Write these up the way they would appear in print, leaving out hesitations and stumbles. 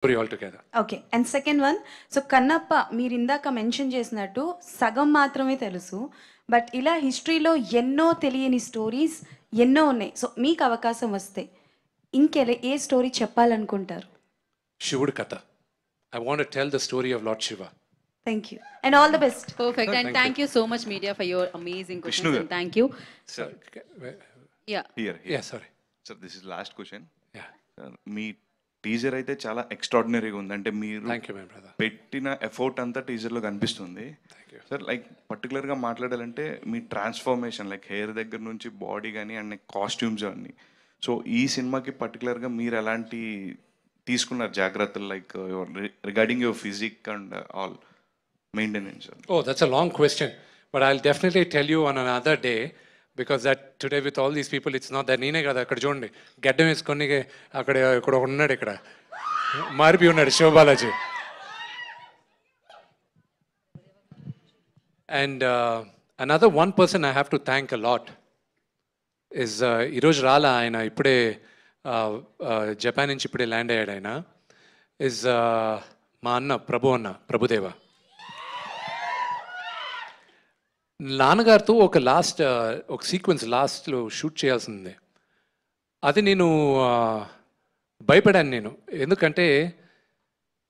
story altogether. Okay. And second one, so Kannappa మీరు ఇందాక mention చేసినట్టు సగం మాత్రమే తెలుసు. బట్ ఇలా హిస్టరీలో ఎన్నో తెలియని స్టోరీస్ ఎన్నో ఉన్నాయి. సో మీకు అవకాశం వస్తే ఏ story చెప్పాలనుకుంటారు? Shivudu Katha. I want to tell the story of Lord Shiva. Thank you and all the best. Perfect. And thank you so much, media, for your amazing questions. And thank you. Sir, Yeah. Here. yeah, sorry. Sir, this is last question. Yeah. Sir, me teaser అయితే చాలా ఎక్స్ట్రాడినరీగా ఉంది. అంటే మీరు Thank you, my brother. పెట్టిన effort అంతా టీజర్లో కనిపిస్తుంది. Thank you. సార్ లైక్ పర్టికులర్గా మాట్లాడాలంటే మీ ట్రాన్స్ఫర్మేషన్ లైక్ హెయిర్ దగ్గర నుంచి బాడీ కానీ అండ్ కాస్ట్యూమ్స్ అన్నీ. సో ఈ సినిమాకి పర్టికులర్గా మీరు ఎలాంటి తీసుకున్నారు జాగ్రత్తలు like regarding your physique and all maintenance? Oh, that's a long question, but I'll definitely tell you on another day, because that today with all these people, it's not that నేనే కదా అక్కడ చూడండి గడ్డం వేసుకొని అక్కడ ఇక్కడ ఉన్నాడు, ఇక్కడ మారిపోయి ఉన్నాడు Siva Balaji. And another one person I have to thank a lot is ఈరోజు రాలా ఆయన, ఇప్పుడే జపాన్ నుంచి ఇప్పుడే ల్యాండ్ అయ్యాడు ఆయన. ఇస్ మా అన్న ప్రభుదేవ. నాన్నగారితో ఒక సీక్వెన్స్ లాస్ట్లో షూట్ చేయాల్సిందే. అది నేను భయపడాను నేను, ఎందుకంటే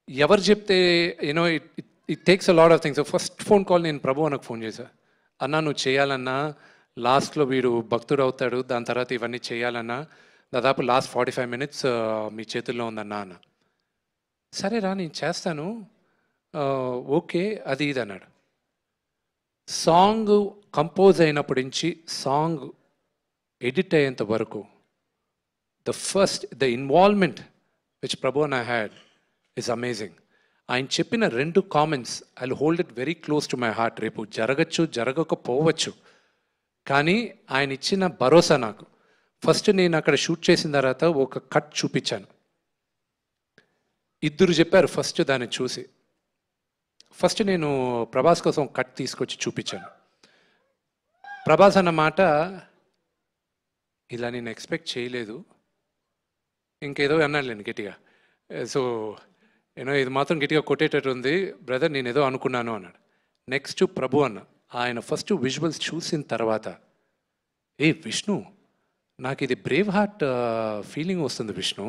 ఎవరు చెప్తే you know it takes a lot of things. First phone call నేను ప్రభు అన్నకు ఫోన్ చేశా. అన్నా నువ్వు చేయాలన్నా, లాస్ట్లో వీడు భక్తుడు అవుతాడు, దాని తర్వాత ఇవన్నీ చేయాలన్నా దాదాపు లాస్ట్ 45 minutes మీ చేతుల్లో ఉందన్నా అన్న. సరే రా నేను చేస్తాను, ఓకే అది ఇది అన్నాడు. సాంగ్ కంపోజ్ అయినప్పటి నుంచి సాంగ్ ఎడిట్ అయ్యేంత వరకు the involvement which Prabhu and I had is amazing. ఆయన చెప్పిన 2 comments I will hold it very close to my heart. రేపు జరగచ్చు జరగకపోవచ్చు, కానీ ఆయన ఇచ్చిన భరోసా నాకు. ఫస్ట్ నేను అక్కడ షూట్ చేసిన తర్వాత ఒక కట్ చూపించాను. 2 చెప్పారు ఫస్ట్ దాన్ని చూసి. ఫస్ట్ నేను ప్రభాస్ కోసం కట్ తీసుకొచ్చి చూపించాను. ప్రభాస్ అన్న మాట ఇలా నేను ఎక్స్పెక్ట్ చేయలేదు, ఇంకేదో అన్నాడు నేను గట్టిగా. సో ఇది మాత్రం గట్టిగా కొట్టేటట్టు ఉంది బ్రదర్, నేను ఏదో అనుకున్నాను అన్నాడు. నెక్స్ట్ ప్రభు అన్న, ఆయన ఫస్ట్ విజువల్స్ చూసిన తర్వాత విష్ణు నాకు ఇది బ్రేవ్ హార్ట్ ఫీలింగ్ వస్తుంది విష్ణు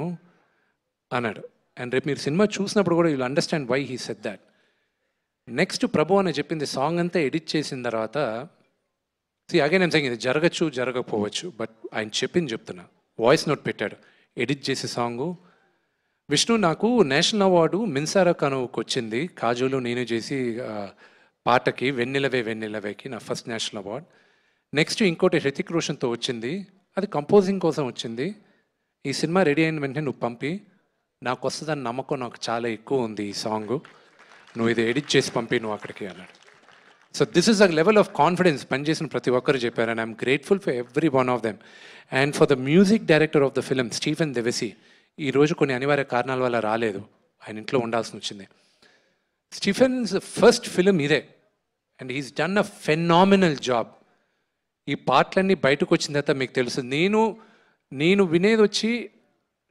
అన్నాడు. అండ్ రేపు మీరు సినిమా చూసినప్పుడు కూడా you'll understand why he said that. Next Prabhu అని చెప్పింది సాంగ్ అంతా ఎడిట్ చేసిన తర్వాత, అగైన్ ఏం సెయింగ్ ఇది జరగచ్చు జరగకపోవచ్చు, బట్ ఆయన చెప్పింది చెప్తున్నా. వాయిస్ నోట్ పెట్టాడు ఎడిట్ చేసే సాంగు. విష్ణు నాకు నేషనల్ అవార్డు మిన్సారా కనువుకి వచ్చింది, కాజోలు నేను చేసి పాటకి వెన్నెలవేకి నా ఫస్ట్ నేషనల్ అవార్డ్. నెక్స్ట్ ఇంకోటి హృతిక్ రోషన్తో వచ్చింది, అది కంపోజింగ్ కోసం వచ్చింది. ఈ సినిమా రెడీ అయిన వెంటనే నువ్వు పంపి, నాకు వస్తుందని నమ్మకం నాకు చాలా ఎక్కువ ఉంది ఈ సాంగు, నువ్వు ఇది ఎడిట్ చేసి పంపి నువ్వు అక్కడికి అన్నాడు. So this is a level of confidence పనిచేసిన ప్రతి ఒక్కరు చెప్పారు. And I'm grateful for every one of them. And for the music director of the film Stephen Devassy, ఈరోజు కొన్ని అనివార్య కారణాల వల్ల రాలేదు, ఆయన ఇంట్లో ఉండాల్సి వచ్చింది. స్టీఫెన్స్ ఫస్ట్ ఫిలిం ఇదే, and he's done a phenomenal job. ఈ పాటలన్నీ బయటకు వచ్చిన తర్వాత మీకు తెలుసు, నేను వినేది వచ్చి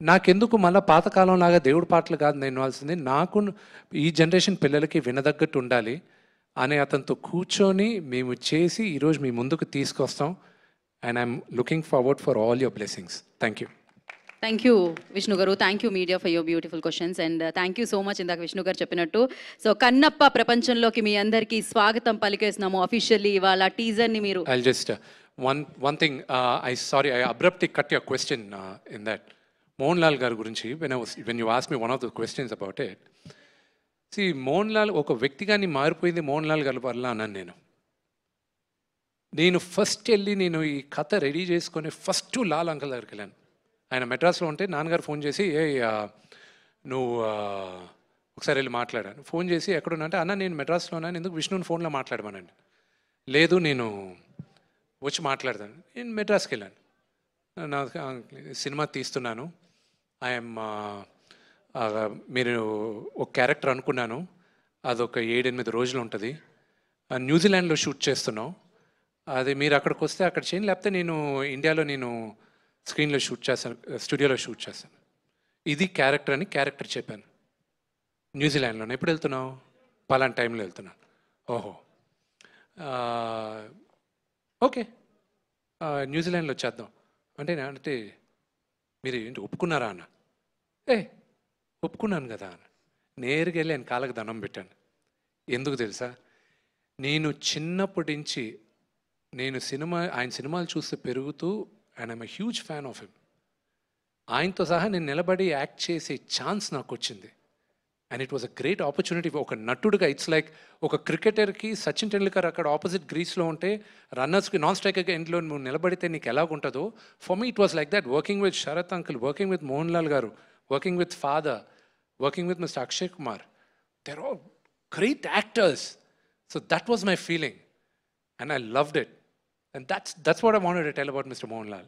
నాకెందుకు మళ్ళీ పాతకాలంలాగా దేవుడి పాటలు కాదు నేను వినాల్సింది, నాకు ఈ జనరేషన్ పిల్లలకి వినదగ్గట్టు ఉండాలి అని అతనితో కూర్చొని మేము చేసి ఈరోజు మీ ముందుకు తీసుకొస్తాం. And I'm looking forward for all your blessings. Thank you. Thank you, Vishnu Garu. Thank you, media, for your beautiful questions. And thank you so much, ఇందాక విష్ణు గారు చెప్పినట్టు. సో కన్నప్ప ప్రపంచంలోకి మీ అందరికీ స్వాగతం పలికేస్తున్నాము అఫీషియల్లీ. ఇవాళ టీజర్ని మీరు I'll just one thing, I abruptly cut your question in that Mohan Lal గారి గురించి when you asked me one of the questions about it. See, Mohan Lal ఒక వ్యక్తిగాని మారిపోయింది మోహన్ లాల్ గారి వల్ల అన్నాను నేను ఫస్ట్ వెళ్ళి నేను ఈ కథ రెడీ చేసుకొని ఫస్ట్ లాల్ అంకల్ దగ్గరికి వెళ్ళాను. ఆయన మెడ్రాస్లో ఉంటే నాన్నగారు ఫోన్ చేసి నువ్వు ఒకసారి వెళ్ళి మాట్లాడాను. ఫోన్ చేసి ఎక్కడున్నా అంటే, అన్న నేను మెడ్రాస్లో ఉన్నాను, ఎందుకు విష్ణుని ఫోన్లో మాట్లాడమనండి. లేదు నేను వచ్చి మాట్లాడతాను. నేను మెడ్రాస్కి వెళ్ళాను, నా సినిమా తీస్తున్నాను, ఐఎమ్ మీరు ఒక క్యారెక్టర్ అనుకున్నాను, అదొక 7-8 రోజులు ఉంటుంది, న్యూజిలాండ్లో షూట్ చేస్తున్నాం, అది మీరు అక్కడికి వస్తే అక్కడ చేయండి, లేకపోతే నేను ఇండియాలో నేను స్క్రీన్లో షూట్ చేస్తాను, స్టూడియోలో షూట్ చేస్తాను, ఇది క్యారెక్టర్ అని క్యారెక్టర్ చెప్పాను. న్యూజిలాండ్లోనే ఎప్పుడు వెళ్తున్నావు? పలానా టైంలో వెళ్తున్నాను. ఓహో, ఓకే, న్యూజిలాండ్లో వచ్చేద్దాం అంటే మీరు ఏంటి ఒప్పుకున్నారా అన్న? ఒప్పుకున్నాను కదా అన్న. నేరుగా వెళ్ళి ఆయన కాళ్ళకి దండం పెట్టాను. ఎందుకు తెలుసా? నేను చిన్నప్పటి నుంచి ఆయన సినిమాలు చూస్తే పెరుగుతూ and I'm a huge fan of him. ఆయనతో సహా నేను నిలబడి యాక్ట్ చేసే ఛాన్స్ నాకు వచ్చింది. And it was a great opportunity. ఒక నటుడుగా ఇట్స్ లైక్ ఒక క్రికెటర్కి సచిన్ టెండూల్కర్ అక్కడ ఆపోజిట్ గ్రీస్లో ఉంటే రన్నర్స్కి నాన్ స్ట్రైకర్గా ఇంట్లో నువ్వు నిలబడితే నీకు ఎలాగుంటుందో, for me it was like that. Working with Sarath uncle, working with Mohan Lal garu, working with father, working with mister Akshay Kumar, they're all great actors. So that was my feeling and I loved it. And that's what I wanted to tell about Mr. Mohanlal.